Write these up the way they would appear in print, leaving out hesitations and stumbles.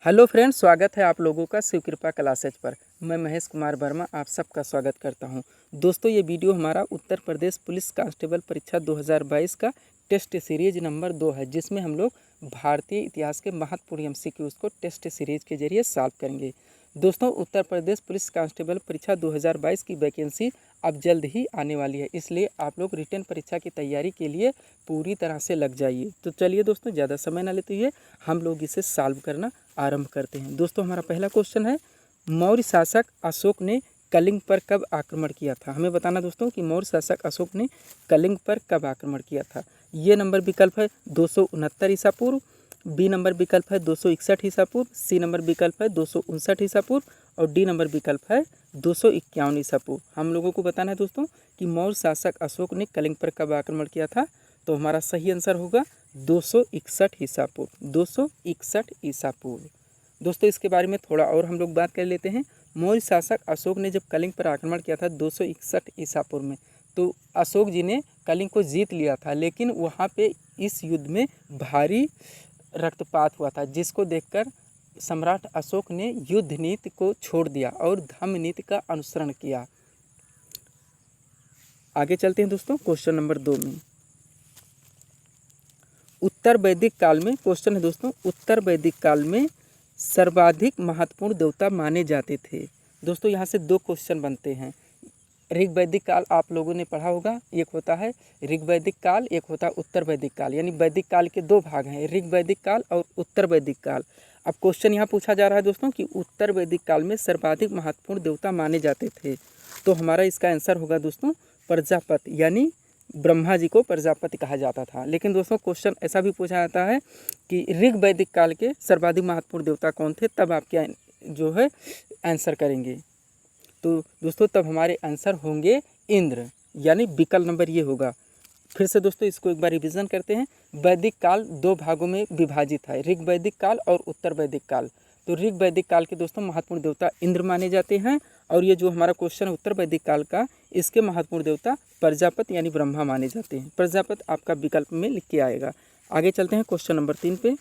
Hello friends, स्वागत है आप लोगों का शिव कृपा क्लासेज पर। मैं महेश कुमार वर्मा आप सबका स्वागत करता हूं। दोस्तों, ये वीडियो हमारा उत्तर प्रदेश पुलिस कांस्टेबल परीक्षा 2022 का टेस्ट सीरीज नंबर 2 है, जिसमें हम लोग भारतीय इतिहास के महत्वपूर्ण एमसीक्यूज को टेस्ट सीरीज के जरिए सॉल्व करेंगे। दोस्तों, उत्तर प्रदेश पुलिस कांस्टेबल परीक्षा 2022 की वैकेंसी अब जल्द ही आने वाली है, इसलिए आप लोग रिटन परीक्षा की तैयारी के लिए पूरी तरह से लग जाइए। तो चलिए दोस्तों, ज़्यादा समय ना लेते हुए हम लोग इसे सॉल्व करना आरंभ करते हैं। दोस्तों, हमारा पहला क्वेश्चन है, मौर्य शासक अशोक ने कलिंग पर कब आक्रमण किया था। हमें बताना दोस्तों कि मौर्य शासक अशोक ने कलिंग पर कब आक्रमण किया था। ये नंबर विकल्प है 269 ईसा पूर्व, बी नंबर विकल्प है 261 ईसा पूर्व, सी नंबर विकल्प है 259 ईसा पूर्व और डी नंबर विकल्प है 251 ईसा पूर्व। हम लोगों को बताना है दोस्तों कि मौर्य शासक अशोक ने कलिंग पर कब आक्रमण किया था। तो हमारा सही आंसर होगा 261 ईसा पूर्व, 261 ईसा पूर्व। दोस्तों, इसके बारे में थोड़ा और हम लोग बात कर लेते हैं। मौर्य शासक अशोक ने जब कलिंग पर आक्रमण किया था 261 ईसा पूर्व में, तो अशोक जी ने कलिंग को जीत लिया था, लेकिन वहाँ पे इस युद्ध में भारी रक्तपात हुआ था, जिसको देखकर सम्राट अशोक ने युद्ध नीति को छोड़ दिया और धम्म नीति का अनुसरण किया। आगे चलते हैं दोस्तों क्वेश्चन नंबर 2 में। उत्तर वैदिक काल में क्वेश्चन है दोस्तों, उत्तर वैदिक काल में सर्वाधिक महत्वपूर्ण देवता माने जाते थे। दोस्तों, यहाँ से दो क्वेश्चन बनते हैं। ऋग वैदिक काल आप लोगों ने पढ़ा होगा, एक होता है ऋग वैदिक काल, एक होता है उत्तर वैदिक काल। यानी वैदिक काल के दो भाग हैं, ऋग वैदिक काल और उत्तर वैदिक काल। अब क्वेश्चन यहाँ पूछा जा रहा है दोस्तों कि उत्तर वैदिक काल में सर्वाधिक महत्वपूर्ण देवता माने जाते थे। तो हमारा इसका आंसर होगा दोस्तों प्रजापति, यानी ब्रह्मा जी को प्रजापति कहा जाता था। लेकिन दोस्तों, क्वेश्चन ऐसा भी पूछा जाता है कि ऋग वैदिक काल के सर्वाधिक महत्वपूर्ण देवता कौन थे, तब आप क्या जो है आंसर करेंगे। तो दोस्तों, तब हमारे आंसर होंगे इंद्र, यानी विकल्प नंबर ये होगा। फिर से दोस्तों इसको एक बार रिवीजन करते हैं। वैदिक काल दो भागों में विभाजित है, ऋग वैदिक काल और उत्तर वैदिक काल। तो ऋग वैदिक काल के दोस्तों महत्वपूर्ण देवता इंद्र माने जाते हैं, और ये जो हमारा क्वेश्चन है उत्तर वैदिक काल का, इसके महत्वपूर्ण देवता प्रजापति यानी ब्रह्मा माने जाते हैं। प्रजापति आपका विकल्प में लिख के आएगा। आगे चलते हैं क्वेश्चन नंबर 3 पे।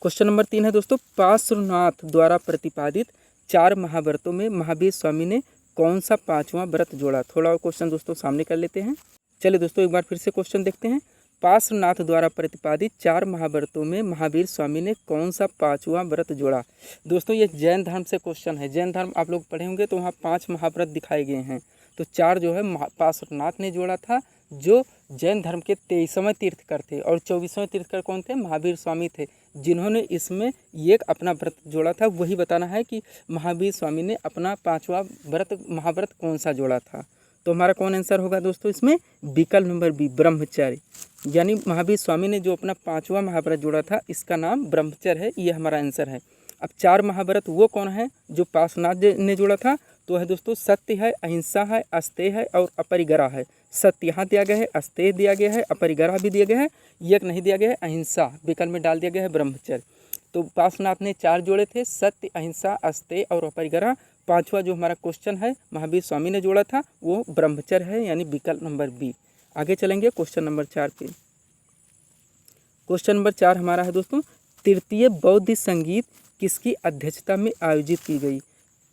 क्वेश्चन नंबर 3 है दोस्तों, पार्श्वनाथ द्वारा प्रतिपादित 4 महाव्रतों में महावीर स्वामी ने कौन सा 5वां व्रत जोड़ा। थोड़ा और क्वेश्चन दोस्तों सामने कर लेते हैं। चलिए दोस्तों, एक बार फिर से क्वेश्चन देखते हैं। पार्श्वनाथ द्वारा प्रतिपादित 4 महाव्रतों में महावीर स्वामी ने कौन सा 5वां व्रत जोड़ा। दोस्तों, ये जैन धर्म से क्वेश्चन है। जैन धर्म आप लोग पढ़े होंगे, तो वहाँ 5 महाव्रत दिखाए गए हैं। तो 4 जो है पार्श्वनाथ ने जोड़ा था, जो जैन धर्म के 23वें तीर्थकर थे, और 24वें तीर्थकर कौन थे, महावीर स्वामी थे, जिन्होंने इसमें एक अपना व्रत जोड़ा था। वही बताना है कि महावीर स्वामी ने अपना 5वां व्रत महाव्रत कौन सा जोड़ा था। तो हमारा कौन आंसर होगा दोस्तों इसमें, विकल्प नंबर बी ब्रह्मचर्य। यानी महावीर स्वामी ने जो अपना 5वां महाव्रत जोड़ा था, इसका नाम ब्रह्मचर्य है। ये हमारा आंसर है। अब 4 महाव्रत वो कौन है जो पार्श्वनाथ ने जोड़ा था, तो है दोस्तों सत्य है, अहिंसा है, अस्तेय है और अपरिग्रह है। सत्य यहाँ दिया गया है, अस्तेय दिया गया है, अपरिग्रह भी दिया गया है, एक नहीं दिया गया है अहिंसा, विकल्प में डाल दिया गया है ब्रह्मचर्य। तो पार्श्वनाथ ने 4 जोड़े थे, सत्य, अहिंसा, अस्तेय और अपरिग्रह। 5वां जो हमारा क्वेश्चन है महावीर स्वामी ने जोड़ा था, वो ब्रह्मचर्य है, यानी विकल्प नंबर बी। आगे चलेंगे क्वेश्चन नंबर 4 पे। क्वेश्चन नंबर 4 हमारा है दोस्तों, तृतीय बौद्ध संगीत किसकी अध्यक्षता में आयोजित की गई।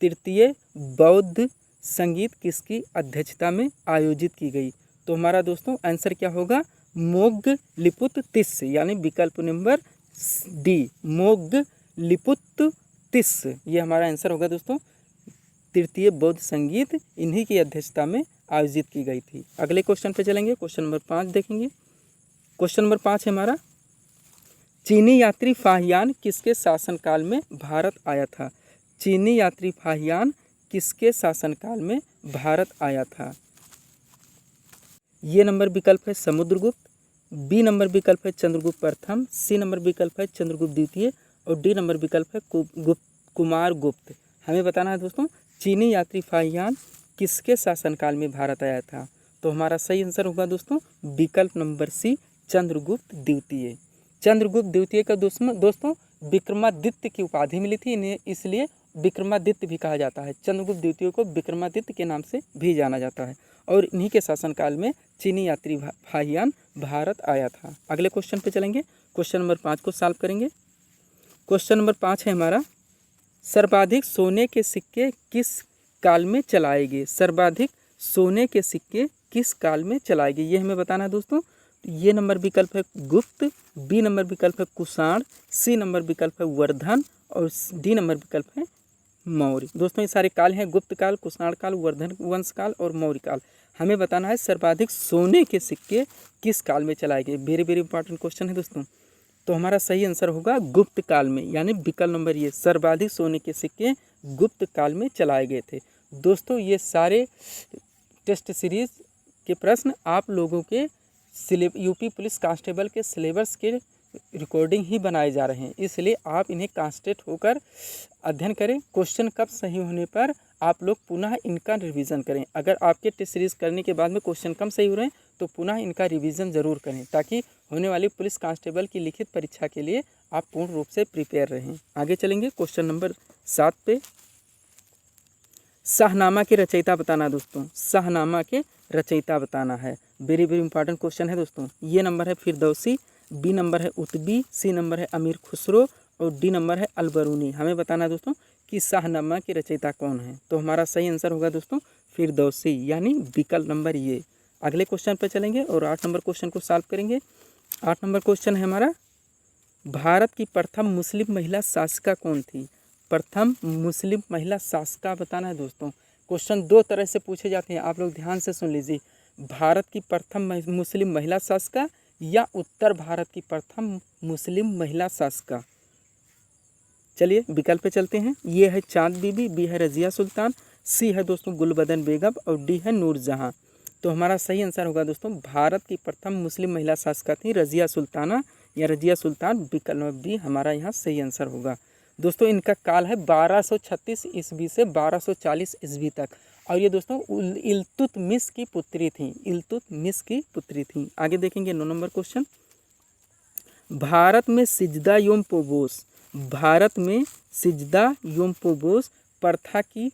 तृतीय बौद्ध संगीत किसकी अध्यक्षता में आयोजित की गई। तो हमारा दोस्तों आंसर क्या होगा, मोग्गलिपुत-तिस्स, यानी विकल्प नंबर डी, मोग्गलिपुत-तिस्स। ये हमारा आंसर होगा दोस्तों। तृतीय बौद्ध संगीत इन्हीं की अध्यक्षता में आयोजित की गई थी। अगले क्वेश्चन पे चलेंगे, क्वेश्चन नंबर 5 देखेंगे। क्वेश्चन नंबर 5 है हमारा, चीनी यात्री फाहियान किसके शासनकाल में भारत आया था। चीनी यात्री फाहियान किसके शासनकाल में भारत आया था। ये नंबर विकल्प है समुद्रगुप्त, बी नंबर विकल्प है चंद्रगुप्त प्रथम, सी नंबर विकल्प है चंद्रगुप्त द्वितीय और डी नंबर विकल्प है कुमार गुप्त। हमें बताना है दोस्तों चीनी यात्री फाहियान किसके शासनकाल में भारत आया था। तो हमारा सही आंसर होगा दोस्तों विकल्प नंबर सी, चंद्रगुप्त द्वितीय। चंद्रगुप्त द्वितीय का दोस्तों विक्रमादित्य की उपाधि मिली थी इन्हें, इसलिए विक्रमादित्य भी कहा जाता है। चंद्रगुप्त द्वितीय को विक्रमादित्य के नाम से भी जाना जाता है, और इन्हीं के शासनकाल में चीनी यात्री फाहियान भारत आया था। अगले क्वेश्चन पे चलेंगे, क्वेश्चन नंबर 5 को सॉल्व करेंगे। क्वेश्चन नंबर 5 है हमारा, सर्वाधिक सोने के सिक्के किस काल में चलाए गए? सर्वाधिक सोने के सिक्के किस काल में चलाए गए, ये हमें बताना है दोस्तों। ये नंबर विकल्प है गुप्त, बी नंबर विकल्प है कुषाण, सी नंबर विकल्प है वर्धन और डी नंबर विकल्प है मौर्य। दोस्तों ये सारे काल हैं, गुप्त काल, कुषाण काल, वर्धन वंश काल और मौर्य काल। हमें बताना है सर्वाधिक सोने के सिक्के किस काल में चलाए गए। वेरी वेरी इंपॉर्टेंट क्वेश्चन है दोस्तों। तो हमारा सही आंसर होगा गुप्त काल में, यानी विकल्प नंबर ये, सर्वाधिक सोने के सिक्के गुप्त काल में चलाए गए थे। दोस्तों ये सारे टेस्ट सीरीज के प्रश्न आप लोगों के यूपी पुलिस कांस्टेबल के सिलेबस के रिकॉर्डिंग ही बनाए जा रहे हैं, इसलिए आप इन्हें कांस्टेंट होकर अध्ययन करें। क्वेश्चन कब सही होने पर आप लोग पुनः इनका रिवीजन करें। अगर आपके टेस्ट सीरीज करने के बाद में क्वेश्चन कम सही हो रहे हैं तो पुनः इनका रिवीजन ज़रूर करें, ताकि होने वाली पुलिस कांस्टेबल की लिखित परीक्षा के लिए आप पूर्ण रूप से प्रिपेयर रहें। आगे चलेंगे क्वेश्चन नंबर 7 पे। शाहनामा के रचयिता बताना दोस्तों, शाहनामा के रचयिता बताना है। वेरी वेरी इंपॉर्टेंट क्वेश्चन है दोस्तों। ये नंबर है फिरदौसी, बी नंबर है उतबी, सी नंबर है अमीर खुसरो और डी नंबर है अलबरूनी। हमें बताना है दोस्तों कि शाहनामा के रचयिता कौन है। तो हमारा सही आंसर होगा दोस्तों फिरदौसी, यानी विकल्प नंबर ये। अगले क्वेश्चन पर चलेंगे और 8 नंबर क्वेश्चन को सॉल्व करेंगे। 8 नंबर क्वेश्चन है हमारा, भारत की प्रथम मुस्लिम महिला शासिका कौन थी? प्रथम मुस्लिम महिला शासिका बताना है दोस्तों। क्वेश्चन दो तरह से पूछे जाते हैं, आप लोग ध्यान से सुन लीजिए। भारत की प्रथम मुस्लिम महिला शासिका या उत्तर भारत की प्रथम मुस्लिम महिला शासिका। चलिए विकल्प पे चलते हैं। ये है चांद बीबी, बी है रजिया सुल्तान, सी है दोस्तों गुलबदन बेगम और डी है नूरजहां। तो हमारा सही आंसर होगा दोस्तों भारत की प्रथम मुस्लिम महिला शासिका थी रजिया सुल्ताना या रजिया सुल्तान। विकल्प बी हमारा यहाँ सही आंसर होगा। दोस्तों इनका काल है 1236 ईस्वी से 1240 ईस्वी तक, और ये दोस्तों इल्तुतमिश की पुत्री थी, इल्तुतमिश की पुत्री थी। आगे देखेंगे 9 नंबर क्वेश्चन। भारत में सिजदा योम पोबोस, भारत में सिजदा योम पोबोस प्रथा की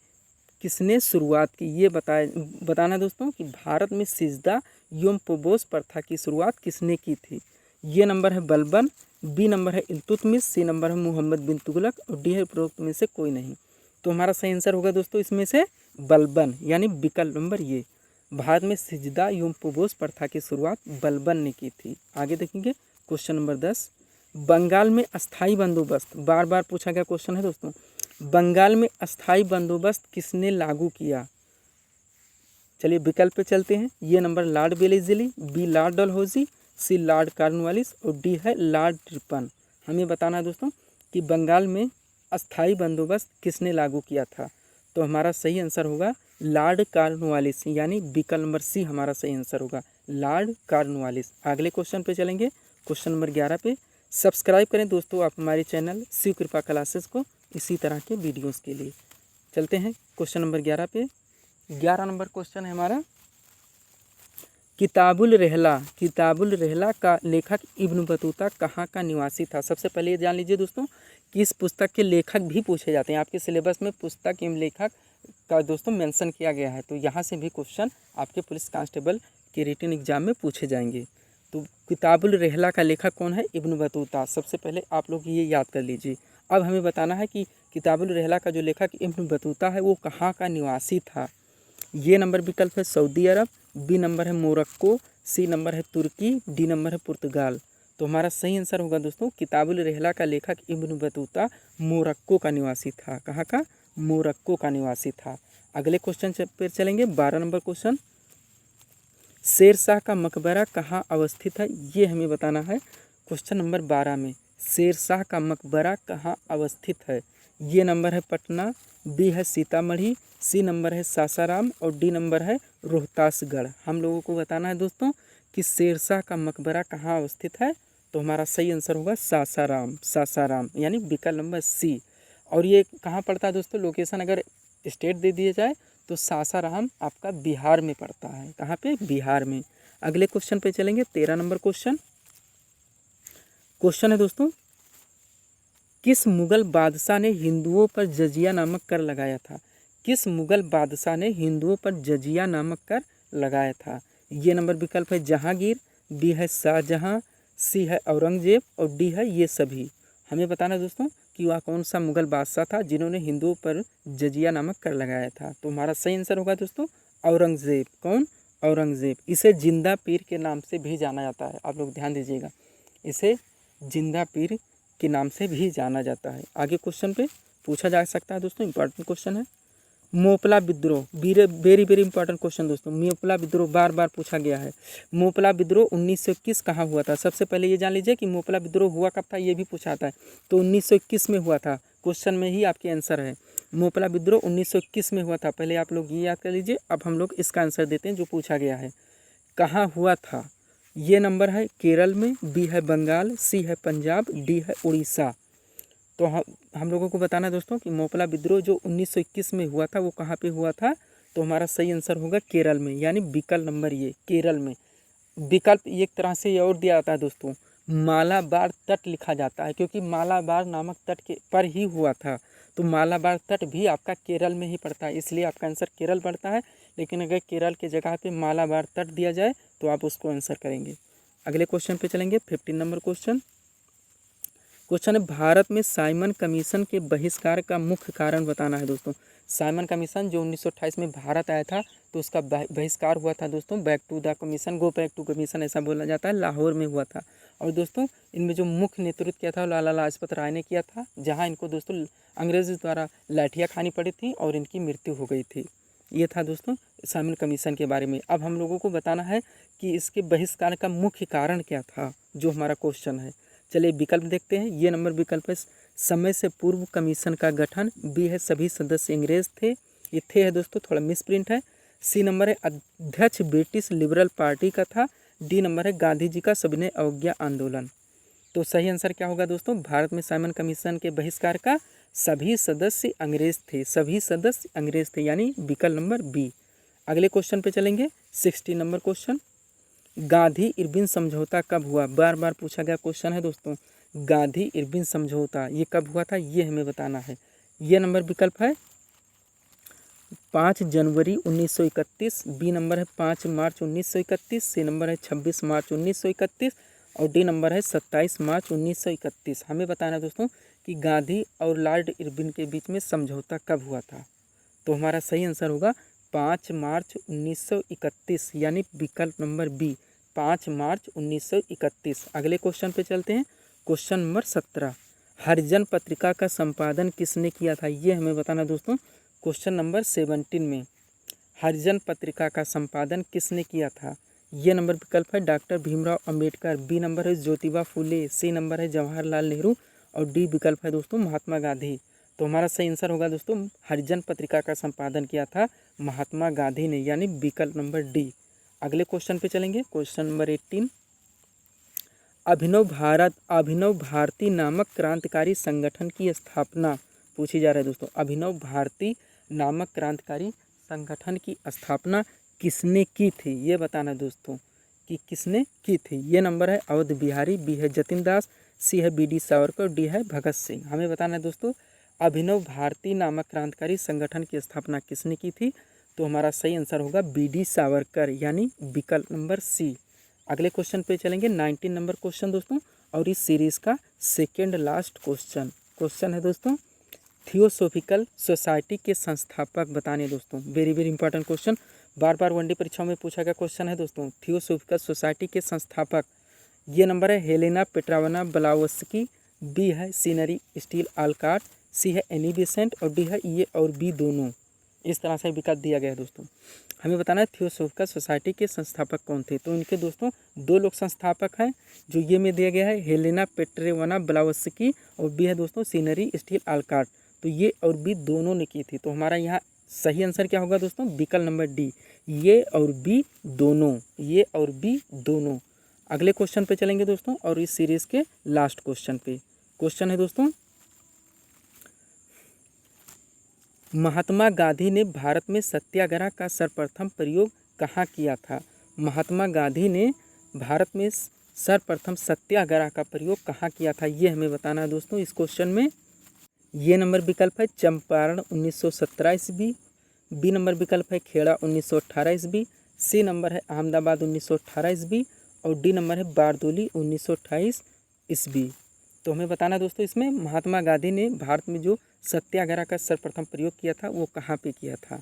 किसने शुरुआत की? ये बताना दोस्तों कि भारत में सिजदा योम पोबोस प्रथा की शुरुआत किसने की थी। ये नंबर है बलबन, बी नंबर है इल्तुतमिश, सी नंबर है मोहम्मद बिन तुगलक और डी है उपरोक्त में से कोई नहीं। तो हमारा सही आंसर होगा दोस्तों इसमें से बलबन, यानी विकल्प नंबर ये। भारत में सिजदा योम पोबोस प्रथा की शुरुआत बलबन ने की थी। आगे देखेंगे क्वेश्चन नंबर 10। बंगाल में अस्थाई बंदोबस्त, बार बार पूछा गया क्वेश्चन है दोस्तों। बंगाल में अस्थाई बंदोबस्त किसने लागू किया? चलिए विकल्प पे चलते हैं। ये number Lord Wellesley, B Lord Dalhousie, C Lord Cornwallis और डी है लॉर्ड रिपन। हमें बताना है दोस्तों कि बंगाल में अस्थाई बंदोबस्त किसने लागू किया था। तो हमारा सही आंसर होगा लॉर्ड कॉर्नवालिस, यानी विकल्प नंबर सी हमारा सही आंसर होगा, लॉर्ड कॉर्नवालिस। अगले क्वेश्चन पे चलेंगे, क्वेश्चन नंबर 11 पे। सब्सक्राइब करें दोस्तों आप हमारे चैनल शिव कृपा क्लासेस को इसी तरह के वीडियोस के लिए। चलते हैं क्वेश्चन नंबर 11 पे। 11 नंबर क्वेश्चन है हमारा, किताबुल रहला, किताबुल रहला का लेखक इब्न बतूता कहाँ का निवासी था? सबसे पहले ये जान लीजिए दोस्तों कि इस पुस्तक के लेखक भी पूछे जाते हैं। आपके सिलेबस में पुस्तक एवं लेखक का दोस्तों मेंशन किया गया है, तो यहाँ से भी क्वेश्चन आपके पुलिस कांस्टेबल के रिटन एग्जाम में पूछे जाएंगे। तो किताबुल रहला का लेखक कौन है? Ibn Battuta. सबसे पहले आप लोग ये याद कर लीजिए। अब हमें बताना है कि किताबुल रहला का जो लेखक इब्न बतूता है वो कहाँ का निवासी था। ये नंबर विकल्प है सऊदी अरब, बी नंबर है मोरक्को, सी नंबर है तुर्की, डी नंबर है पुर्तगाल। तो हमारा सही आंसर होगा दोस्तों किताबुल रहला का लेखक इब्न बतूता मोरक्को का निवासी था। कहाँ का? मोरक्को का निवासी था। अगले क्वेश्चन पर चलेंगे, 12 नंबर क्वेश्चन। शेरशाह का मकबरा कहाँ अवस्थित है? ये हमें बताना है क्वेश्चन नंबर 12 में। शेरशाह का मकबरा कहाँ अवस्थित है? ये नंबर है पटना, बी है सीतामढ़ी, सी नंबर है सासाराम और डी नंबर है रोहतासगढ़। हम लोगों को बताना है दोस्तों कि शेरशाह का मकबरा कहाँ अवस्थित है। तो हमारा सही आंसर होगा सासाराम, सासाराम, यानी विकल्प नंबर सी। और ये कहाँ पड़ता है दोस्तों? लोकेशन अगर स्टेट दे दिया जाए तो सासाराम आपका बिहार में पड़ता है। कहाँ पे? बिहार में। अगले क्वेश्चन पे चलेंगे, 13 नंबर क्वेश्चन। क्वेश्चन है दोस्तों, किस मुगल बादशाह ने हिंदुओं पर जजिया नामक कर लगाया था? किस मुगल बादशाह ने हिंदुओं पर जजिया नामक कर लगाया था? ये नंबर विकल्प है जहांगीर, बी है शाहजहां, सी है औरंगजेब और डी है ये सभी। हमें बताना है दोस्तों कि वह कौन सा मुगल बादशाह था जिन्होंने हिंदुओं पर जजिया नामक कर लगाया था। तो हमारा सही आंसर होगा दोस्तों औरंगज़ेब। कौन? औरंगज़ेब। इसे जिंदा पीर के नाम से भी जाना जाता है, आप लोग ध्यान दीजिएगा, इसे जिंदा पीर के नाम से भी जाना जाता है। आगे क्वेश्चन पे पूछा जा सकता है दोस्तों, इंपॉर्टेंट क्वेश्चन है। मोपला विद्रोह, वेरी वेरी इंपॉर्टेंट क्वेश्चन दोस्तों। मोपला विद्रोह बार बार पूछा गया है। मोपला विद्रोह 1921 कहाँ हुआ था? सबसे पहले ये जान लीजिए कि मोपला विद्रोह हुआ कब था, ये भी पूछा था। तो 1921 में हुआ था, क्वेश्चन में ही आपके आंसर है। मोपला विद्रोह 1921 में हुआ था, पहले आप लोग ये याद कर लीजिए। अब हम लोग इसका आंसर देते हैं जो पूछा गया है। कहाँ हुआ था? ये नंबर है केरल में, बी है बंगाल, सी है पंजाब, डी है उड़ीसा। तो हम लोगों को बताना है दोस्तों कि मोपला विद्रोह जो 1921 में हुआ था वो कहाँ पे हुआ था। तो हमारा सही आंसर होगा केरल में, यानी विकल्प नंबर ये केरल में। विकल्प एक तरह से ये और दिया जाता है दोस्तों, मालाबार तट लिखा जाता है, क्योंकि मालाबार नामक तट के पर ही हुआ था। तो मालाबार तट भी आपका केरल में ही पड़ता है, इसलिए आपका आंसर केरल पड़ता है। लेकिन अगर केरल के जगह पे मालाबार तट दिया जाए तो आप उसको आंसर करेंगे। अगले क्वेश्चन पे चलेंगे, 15 नंबर क्वेश्चन। क्वेश्चन है भारत में साइमन कमीशन के बहिष्कार का मुख्य कारण बताना है दोस्तों। साइमन कमीशन जो 1928 में भारत आया था तो उसका बहिष्कार हुआ था दोस्तों। Back to the commission, go back to commission ऐसा बोला जाता है, लाहौर में हुआ था। और दोस्तों इनमें जो मुख्य नेतृत्व किया था लाला लाजपत राय ने किया था, जहाँ इनको दोस्तों अंग्रेज़ों द्वारा लाठियाँ खानी पड़ी थी और इनकी मृत्यु हो गई थी। ये था दोस्तों साइमन कमीशन के बारे में। अब हम लोगों को बताना है कि इसके बहिष्कार का मुख्य कारण क्या था, जो हमारा क्वेश्चन है। चलिए विकल्प देखते हैं। ये नंबर विकल्प है समय से पूर्व कमीशन का गठन, बी है सभी सदस्य अंग्रेज थे, ये थे है दोस्तों थोड़ा मिस प्रिंट है। सी नंबर है अध्यक्ष ब्रिटिश लिबरल पार्टी का था, डी नंबर है गांधी जी का सविनय अवज्ञा आंदोलन। तो सही आंसर क्या होगा दोस्तों? भारत में साइमन कमीशन के बहिष्कार का सभी सदस्य अंग्रेज थे, सभी सदस्य अंग्रेज थे, यानी विकल्प नंबर बी। अगले क्वेश्चन पे चलेंगे, 16 नंबर क्वेश्चन। गांधी इरविन समझौता कब हुआ? बार बार पूछा गया क्वेश्चन है दोस्तों। गांधी इरविन समझौता ये कब हुआ था, ये हमें बताना है। ये नंबर विकल्प है 5 जनवरी 1931, बी नंबर है 5 मार्च 1931, सी नंबर है 26 मार्च 1931 और डी नंबर है 27 मार्च 1931। हमें बताना है दोस्तों कि गांधी और लॉर्ड इरविन के बीच में समझौता कब हुआ था। तो हमारा सही आंसर होगा 5 मार्च 1931, यानी विकल्प नंबर बी 5 मार्च 1931। अगले क्वेश्चन पे चलते हैं, क्वेश्चन नंबर 17। हरिजन पत्रिका का संपादन किसने किया था, ये हमें बताना दोस्तों। क्वेश्चन नंबर 17 में हरिजन पत्रिका का संपादन किसने किया था? ये नंबर विकल्प है doctor Bhimrao Ambedkar, B number है ज्योतिबा फुले, सी नंबर है जवाहरलाल नेहरू और डी विकल्प है दोस्तों महात्मा गांधी। तो हमारा सही आंसर होगा दोस्तों हरिजन पत्रिका का संपादन किया था महात्मा गांधी ने, यानी विकल्प नंबर डी। अगले क्वेश्चन पे चलेंगे, क्वेश्चन नंबर 18। अभिनव भारती नामक क्रांतिकारी संगठन की स्थापना पूछी जा रही है दोस्तों। अभिनव भारती नामक क्रांतिकारी संगठन की स्थापना किसने की थी, ये बताना दोस्तों कि किसने की थी। ये नंबर है अवध बिहारी, बी है जतिन दास, सी है BD सावरकर, डी है भगत सिंह। हमें बताना है दोस्तों अभिनव भारती नामक क्रांतिकारी संगठन की स्थापना किसने की थी। तो हमारा सही आंसर होगा BD सावरकर, यानी विकल्प नंबर सी। अगले क्वेश्चन पे चलेंगे, 19 नंबर क्वेश्चन दोस्तों, और इस सीरीज़ का सेकेंड लास्ट क्वेश्चन है दोस्तों, थियोसॉफिकल सोसाइटी के संस्थापक बताने दोस्तों। वेरी वेरी इंपॉर्टेंट क्वेश्चन, बार बार वनडे परीक्षाओं में पूछा गया क्वेश्चन है दोस्तों। थियोसॉफिकल सोसाइटी के संस्थापक, ये नंबर है हेलेना पेट्रावना ब्लावस्की, बी है सीनरी स्टील आलकाट, सी है एनी बेसेंट और डी है ये और बी दोनों। इस तरह से विकल्प दिया गया है दोस्तों। हमें बताना है थियोसॉफिकल सोसाइटी के संस्थापक कौन थे। तो इनके दोस्तों 2 लोग संस्थापक हैं, जो ये में दिया गया है हेलेना पेट्रेवना ब्लावस्की और बी है दोस्तों सीनरी स्टील आलकाट। तो ये और बी दोनों ने की थी। तो हमारा यहाँ सही आंसर क्या होगा दोस्तों? विकल्प नंबर डी, ये और बी दोनों, ये और बी दोनों। अगले क्वेश्चन पे चलेंगे दोस्तों, और इस सीरीज़ के लास्ट क्वेश्चन पे। क्वेश्चन है दोस्तों, महात्मा गांधी ने भारत में सत्याग्रह का सर्वप्रथम प्रयोग कहाँ किया था? महात्मा गांधी ने भारत में सर्वप्रथम सत्याग्रह का प्रयोग कहाँ किया था, ये हमें बताना है दोस्तों इस क्वेश्चन में। ये नंबर विकल्प है चंपारण 1917 ईस्वी, बी नंबर विकल्प है खेड़ा 1918 ईस्वी, सी नंबर है अहमदाबाद 1918 ईस्वी और डी नंबर है बारदोली 1928 ईस्वी। तो हमें बताना दोस्तों इसमें महात्मा गांधी ने भारत में जो सत्याग्रह का सर्वप्रथम प्रयोग किया था वो कहाँ पे किया था।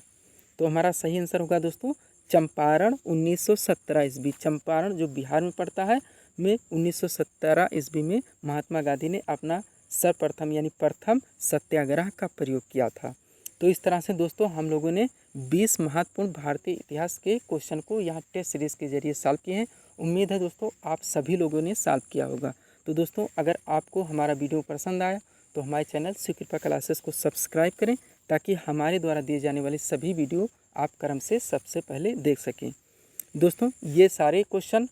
तो हमारा सही आंसर होगा दोस्तों चंपारण 1917 ईस्वी। चंपारण जो बिहार में पड़ता है में 1917 ईस्वी में महात्मा गांधी ने अपना सर्वप्रथम यानी प्रथम सत्याग्रह का प्रयोग किया था। तो इस तरह से दोस्तों हम लोगों ने 20 महत्वपूर्ण भारतीय इतिहास के क्वेश्चन को यहाँ टेस्ट सीरीज़ के जरिए सॉल्व किए हैं। उम्मीद है दोस्तों आप सभी लोगों ने सॉल्व किया होगा। तो दोस्तों अगर आपको हमारा वीडियो पसंद आया तो हमारे चैनल शिव कृपा क्लासेस को सब्सक्राइब करें ताकि हमारे द्वारा दिए जाने वाली सभी वीडियो आप क्रम से सबसे पहले देख सकें। दोस्तों ये सारे क्वेश्चन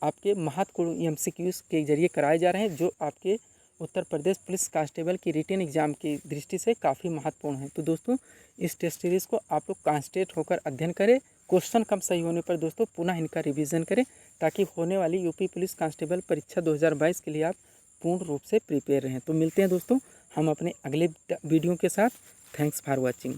आपके महत्वपूर्ण MCQs के जरिए कराए जा रहे हैं जो आपके उत्तर प्रदेश पुलिस कांस्टेबल की रिटन एग्जाम की दृष्टि से काफ़ी महत्वपूर्ण है। तो दोस्तों इस टेस्ट सीरीज़ को आप लोग कॉन्सेंट्रेट होकर अध्ययन करें। क्वेश्चन कम सही होने पर दोस्तों पुनः इनका रिवीजन करें ताकि होने वाली यूपी पुलिस कांस्टेबल परीक्षा 2022 के लिए आप पूर्ण रूप से प्रिपेयर रहें। तो मिलते हैं दोस्तों हम अपने अगले वीडियो के साथ। Thanks for watching.